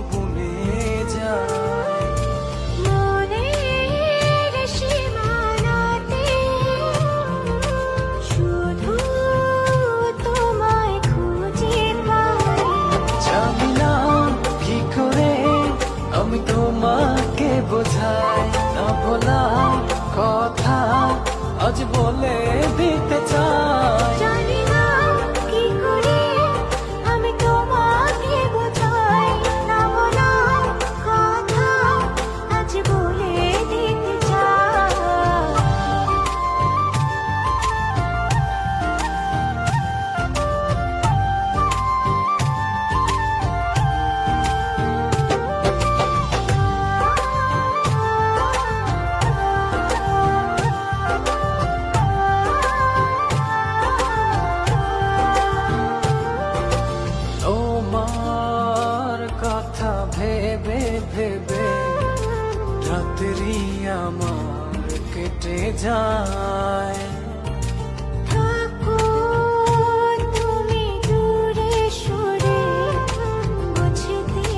বুনে যায়। মনের সীমানাতে শুধু তোমায় খুঁজে পাই। জানি না কি করে আমি তোমাকে বোঝাই, না বলা কথা আজ বলে দিতে চাই। জানি না কি করে আমি তোমাকে বোঝাই, না বলা কথা আজ বলে দিতে চাই। তোমার কথা ভেবে ভেবে রাত্রি আমার কেটে যায়। থাকো তুমি দূরে সরে, বুঝতে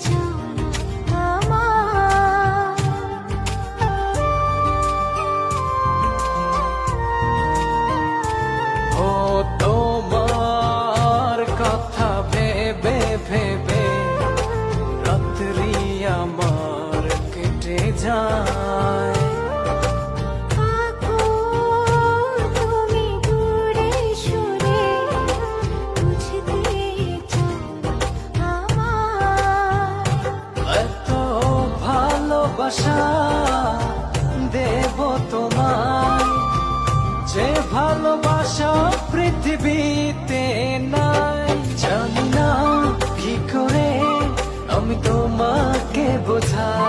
চাও না আমার। ও তোমার কথা ভেবে ভেবে রাত্রি আমার কেটে যায়। থাকো তুমি দূরে সরে, বুঝতে চাও না আমার। এত ভালোবাসা দেব তোমায়, যে ভালোবাসা পৃথিবীতে নাই। জানি না কি করে আমি তোমাকে বোঝাই,